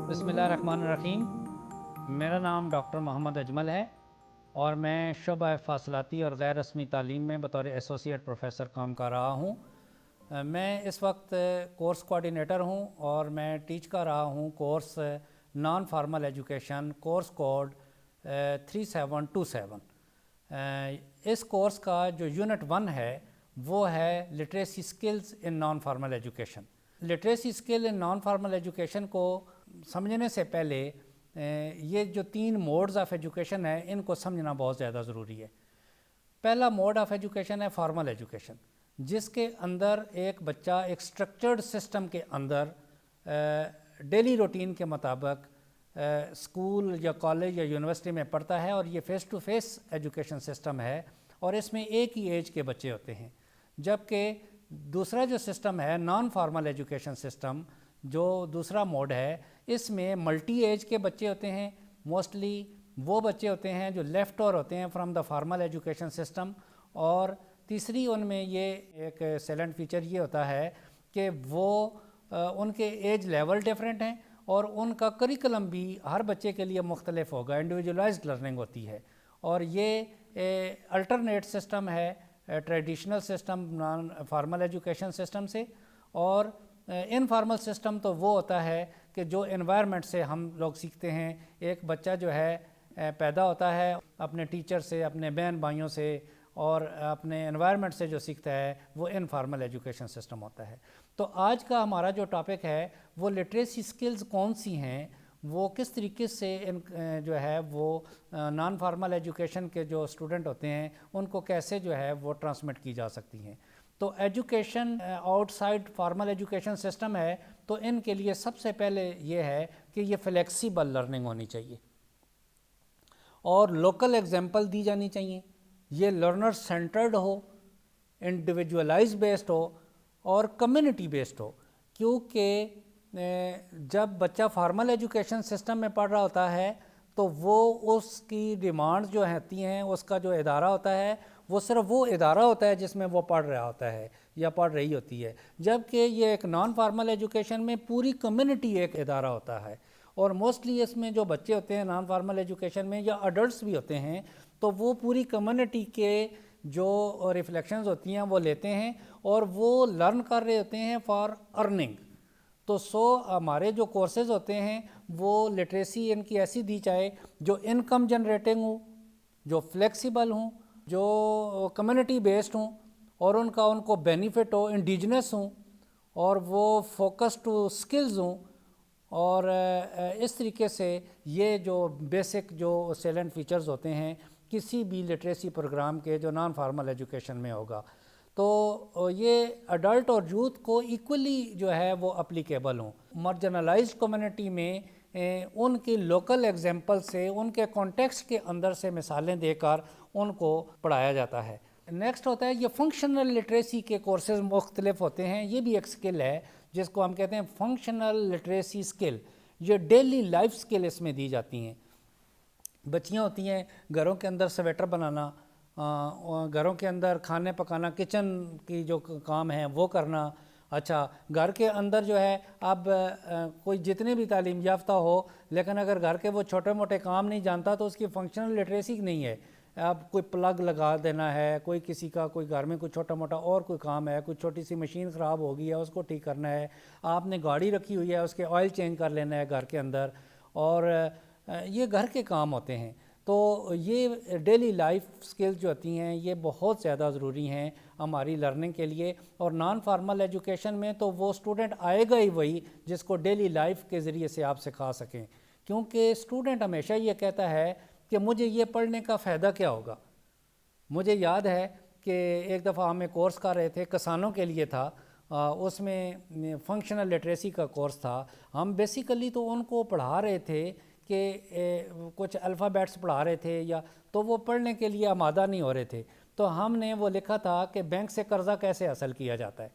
بسم اللہ الرحمن الرحیم۔ میرا نام ڈاکٹر محمد اجمل ہے اور میں شعبہ فاصلاتی اور غیر رسمی تعلیم میں بطور ایسوسیٹ پروفیسر کام کر رہا ہوں۔ میں اس وقت کورس کوآرڈینیٹر ہوں اور میں ٹیچ کر رہا ہوں course non formal education, course code 3727۔ اس کورس کا جو یونٹ 1 ہے وہ ہے literacy skills in non formal education. Literacy skill in non formal education کو سمجھنے سے پہلے یہ جو 3 موڈز آف ایجوکیشن ہیں ان کو سمجھنا بہت زیادہ ضروری ہے۔ پہلا موڈ آف ایجوکیشن ہے فارمل ایجوکیشن، جس کے اندر ایک بچہ ایک سٹرکچرڈ سسٹم کے اندر ڈیلی روٹین کے مطابق اسکول یا کالج یا یونیورسٹی میں پڑھتا ہے، اور یہ face to face education system ہے اور اس میں ایک ہی ایج کے بچے ہوتے ہیں۔ جبکہ دوسرا جو سسٹم ہے نان فارمل ایجوکیشن سسٹم، جو دوسرا موڈ ہے، اس میں ملٹی ایج کے بچے ہوتے ہیں۔ موسٹلی وہ بچے ہوتے ہیں جو لیفٹ اوور ہوتے ہیں from the formal education system, اور تیسری ان میں یہ ایک سیلنٹ فیچر یہ ہوتا ہے کہ وہ ان کے ایج لیول ڈیفرنٹ ہیں اور ان کا کریکلم بھی ہر بچے کے لیے مختلف ہوگا، انڈیویجولائزڈ لرننگ ہوتی ہے، اور یہ الٹرنیٹ سسٹم ہے traditional system naan formal education system سے۔ اور انفارمل سسٹم تو وہ ہوتا ہے کہ جو انوائرمنٹ سے ہم لوگ سیکھتے ہیں۔ ایک بچہ جو ہے پیدا ہوتا ہے اپنے ٹیچر سے، اپنے بہن بھائیوں سے اور اپنے انوائرمنٹ سے جو سیکھتا ہے وہ انفارمل ایجوکیشن سسٹم ہوتا ہے۔ تو آج کا ہمارا جو ٹاپک ہے وہ لٹریسی سکلز کون سی ہیں، وہ کس طریقے سے جو ہے وہ نان فارمل ایجوکیشن کے جو اسٹوڈنٹ ہوتے ہیں ان کو کیسے جو ہے وہ ٹرانسمٹ کی جا سکتی ہیں۔ تو education out side formal education system ہے تو ان کے لیے سب سے پہلے یہ ہے کہ یہ فلیکسیبل لرننگ ہونی چاہیے اور لوکل ایگزامپل دی جانی چاہیے۔ یہ لرنر سینٹرڈ ہو، انڈیویجولائز بیسڈ ہو اور کمیونٹی بیسڈ ہو، کیونکہ جب بچہ فارمل ایجوکیشن سسٹم میں پڑھ رہا ہوتا ہے تو وہ اس کی ڈیمانڈز جو ہوتی ہیں، اس کا جو ادارہ ہوتا ہے وہ صرف وہ ادارہ ہوتا ہے جس میں وہ پڑھ رہا ہوتا ہے یا پڑھ رہی ہوتی ہے، جبکہ یہ ایک نان فارمل ایجوکیشن میں پوری کمیونٹی ایک ادارہ ہوتا ہے۔ اور موسٹلی اس میں جو بچے ہوتے ہیں نان فارمل ایجوکیشن میں یا اڈلٹس بھی ہوتے ہیں تو وہ پوری کمیونٹی کے جو ریفلیکشنز ہوتی ہیں وہ لیتے ہیں اور وہ لرن کر رہے ہوتے ہیں فار ارننگ۔ تو ہمارے جو کورسز ہوتے ہیں وہ لٹریسی ان کی ایسی دی جائے جو انکم جنریٹنگ ہوں، جو فلیکسیبل ہوں، جو کمیونٹی بیسڈ ہوں اور ان کو بینیفٹ ہو، انڈیجنس ہوں اور وہ فوکس ٹو سکلز ہوں، اور اس طریقے سے یہ جو بیسک جو سیلنٹ فیچرز ہوتے ہیں کسی بھی لٹریسی پروگرام کے جو نان فارمل ایجوکیشن میں ہوگا، تو یہ اڈلٹ اور یوتھ کو ایکولی جو ہے وہ اپلیکیبل ہوں۔ مارجنلائزڈ کمیونٹی میں ان کی لوکل ایگزامپل سے، ان کے کانٹیکسٹ کے اندر سے مثالیں دے کر ان کو پڑھایا جاتا ہے۔ نیکسٹ ہوتا ہے یہ فنکشنل لٹریسی کے کورسز مختلف ہوتے ہیں۔ یہ بھی ایک سکل ہے جس کو ہم کہتے ہیں فنکشنل لٹریسی سکل۔ یہ ڈیلی لائف سکل اس میں دی جاتی ہیں۔ بچیاں ہوتی ہیں گھروں کے اندر سویٹر بنانا، گھروں کے اندر کھانے پکانا، کچن کی جو کام ہے وہ کرنا۔ اچھا، گھر کے اندر جو ہے اب کوئی جتنے بھی تعلیم یافتہ ہو لیکن اگر گھر کے وہ چھوٹے موٹے کام نہیں جانتا تو اس کی فنکشنل لٹریسی نہیں ہے۔ اب کوئی پلگ لگا دینا ہے، کوئی کسی کا کوئی گھر میں کوئی چھوٹا موٹا اور کوئی کام ہے، کوئی چھوٹی سی مشین خراب ہو گئی ہے اس کو ٹھیک کرنا ہے، آپ نے گاڑی رکھی ہوئی ہے اس کے آئل چینج کر لینا ہے گھر کے اندر، اور یہ گھر کے کام ہوتے ہیں۔ تو یہ ڈیلی لائف سکلز جو ہوتی ہیں یہ بہت زیادہ ضروری ہیں ہماری لرننگ کے لیے، اور نان فارمل ایجوکیشن میں تو وہ اسٹوڈنٹ آئے گا ہی وہی جس کو ڈیلی لائف کے ذریعے سے آپ سکھا سکیں، کیونکہ اسٹوڈنٹ ہمیشہ یہ کہتا ہے کہ مجھے یہ پڑھنے کا فائدہ کیا ہوگا۔ مجھے یاد ہے کہ ایک دفعہ ہمیں کورس کر رہے تھے، کسانوں کے لیے تھا، اس میں فنکشنل لٹریسی کا کورس تھا۔ ہم بیسیکلی تو ان کو پڑھا رہے تھے کہ کچھ الفابیٹس پڑھا رہے تھے یا تو وہ پڑھنے کے لیے آمادہ نہیں ہو رہے تھے، تو ہم نے وہ لکھا تھا کہ بینک سے قرضہ کیسے حاصل کیا جاتا ہے،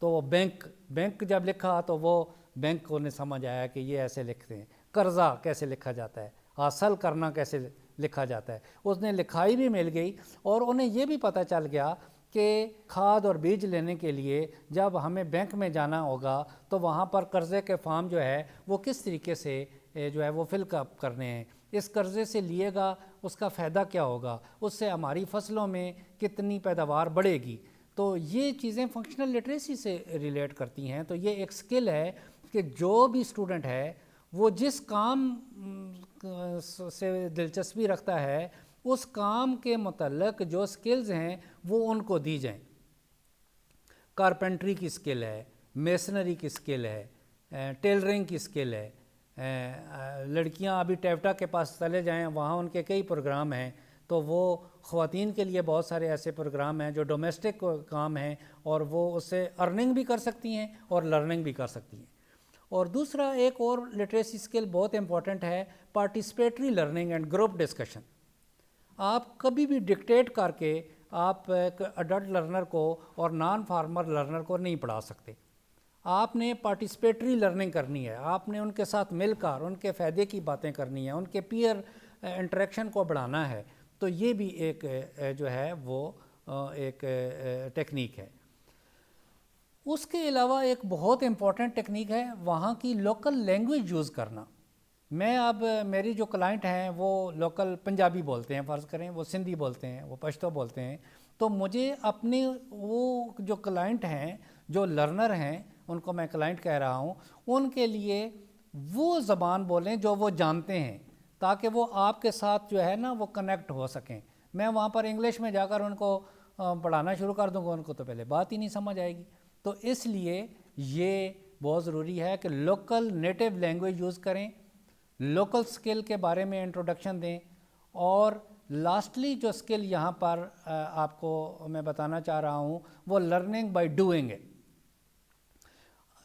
تو وہ بینک جب لکھا تو وہ بینک کو نے سمجھ آیا کہ یہ ایسے لکھتے ہیں، قرضہ کیسے لکھا جاتا ہے، حاصل کرنا کیسے لکھا جاتا ہے۔ اس نے لکھائی بھی مل گئی اور انہیں یہ بھی پتہ چل گیا کہ کھاد اور بیج لینے کے لیے جب ہمیں بینک میں جانا ہوگا تو وہاں پر قرضے کے فارم جو ہے وہ کس طریقے سے جو ہے وہ فل اپ کرنے ہیں، اس قرضے سے لیے گا اس کا فائدہ کیا ہوگا، اس سے ہماری فصلوں میں کتنی پیداوار بڑھے گی۔ تو یہ چیزیں فنکشنل لٹریسی سے ریلیٹ کرتی ہیں۔ تو یہ ایک سکل ہے کہ جو بھی اسٹوڈنٹ ہے وہ جس کام سے دلچسپی رکھتا ہے اس کام کے متعلق جو سکلز ہیں وہ ان کو دی جائیں۔ کارپینٹری کی سکل ہے، میسنری کی سکل ہے، ٹیلرنگ کی سکل ہے، لڑکیاں ابھی ٹیوٹا کے پاس چلے جائیں، وہاں ان کے کئی پروگرام ہیں، تو وہ خواتین کے لیے بہت سارے ایسے پروگرام ہیں جو ڈومیسٹک کام ہیں اور وہ اس سے ارننگ بھی کر سکتی ہیں اور لرننگ بھی کر سکتی ہیں۔ اور دوسرا ایک اور لٹریسی سکل بہت امپورٹنٹ ہے، participatory learning and group discussion. آپ کبھی بھی ڈکٹیٹ کر کے آپ ایک اڈلٹ لرنر کو اور نان فارمر لرنر کو نہیں پڑھا سکتے۔ آپ نے پارٹیسپیٹری لرننگ کرنی ہے، آپ نے ان کے ساتھ مل کر ان کے فائدے کی باتیں کرنی ہیں، ان کے پیئر انٹریکشن کو بڑھانا ہے۔ تو یہ بھی ایک جو ہے وہ ایک ٹیکنیک ہے۔ اس کے علاوہ ایک بہت امپورٹنٹ ٹیکنیک ہے وہاں کی لوکل لینگویج یوز کرنا۔ میں اب میری جو کلائنٹ ہیں وہ لوکل پنجابی بولتے ہیں، فرض کریں وہ سندھی بولتے ہیں، وہ پشتو بولتے ہیں، تو مجھے اپنے وہ جو کلائنٹ ہیں جو لرنر ہیں ان کو میں کلائنٹ کہہ رہا ہوں، ان کے لیے وہ زبان بولیں جو وہ جانتے ہیں تاکہ وہ آپ کے ساتھ جو ہے نا وہ کنیکٹ ہو سکیں۔ میں وہاں پر انگلش میں جا کر ان کو پڑھانا شروع کر دوں گا، ان کو تو پہلے بات ہی نہیں سمجھ آئے گی۔ تو اس لیے یہ بہت ضروری ہے کہ لوکل نیٹو لینگویج یوز کریں، لوکل سکل کے بارے میں انٹروڈکشن دیں، اور لاسٹلی جو سکل یہاں پر آپ کو میں بتانا چاہ رہا ہوں وہ لرننگ بائی ڈوئنگ ہے۔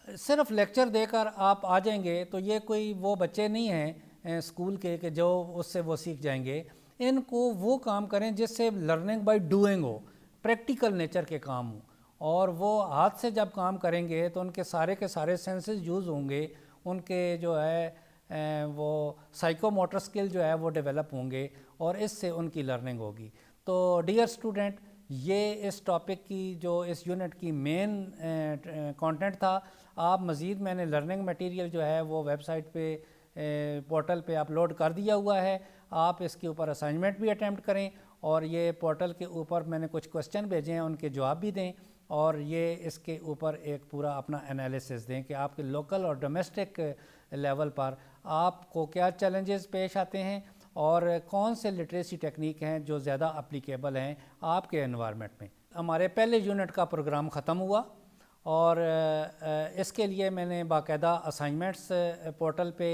صرف لیکچر دے کر آپ آ جائیں گے تو یہ کوئی وہ بچے نہیں ہیں اسکول کے کہ جو اس سے وہ سیکھ جائیں گے۔ ان کو وہ کام کریں جس سے learning by doing who, practical nature کے کام ہوں، اور وہ ہاتھ سے جب کام کریں گے تو ان کے سارے سینسز یوز ہوں گے، ان کے جو ہے وہ سائیکو موٹر سکل جو ہے وہ ڈیولپ ہوں گے، اور اس سے ان کی لرننگ ہوگی۔ تو ڈیئر اسٹوڈنٹ، یہ اس ٹاپک کی جو اس یونٹ کی مین کانٹینٹ تھا۔ آپ مزید میں نے لرننگ میٹیریل جو ہے وہ ویب سائٹ پہ پورٹل پہ اپلوڈ کر دیا ہوا ہے، آپ اس کے اوپر اسائنمنٹ بھی اٹیمپٹ کریں، اور یہ پورٹل کے اوپر میں نے کچھ کوسچن بھیجے ہیں ان کے جواب بھی دیں، اور یہ اس کے اوپر ایک پورا اپنا انالیسس دیں کہ آپ کے لوکل اور ڈومیسٹک لیول پر آپ کو کیا چیلنجز پیش آتے ہیں اور کون سے لٹریسی ٹیکنیک ہیں جو زیادہ اپلیکیبل ہیں آپ کے انوائرمنٹ میں۔ ہمارے پہلے یونٹ کا پروگرام ختم ہوا، اور اس کے لیے میں نے باقاعدہ اسائنمنٹس پورٹل پہ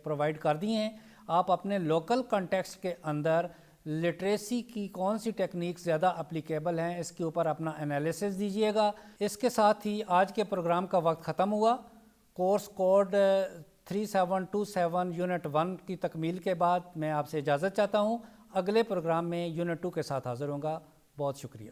پرووائڈ کر دی ہیں۔ آپ اپنے لوکل کنٹیکسٹ کے اندر لٹریسی کی کون سی ٹیکنیک زیادہ اپلیکیبل ہیں اس کے اوپر اپنا انالیسس دیجیے گا۔ اس کے ساتھ ہی آج کے پروگرام کا وقت ختم ہوا۔ کورس کوڈ 3727 یونٹ 1 کی تکمیل کے بعد میں آپ سے اجازت چاہتا ہوں۔ اگلے پروگرام میں یونٹ 2 کے ساتھ حاضر ہوں گا۔ بہت شکریہ۔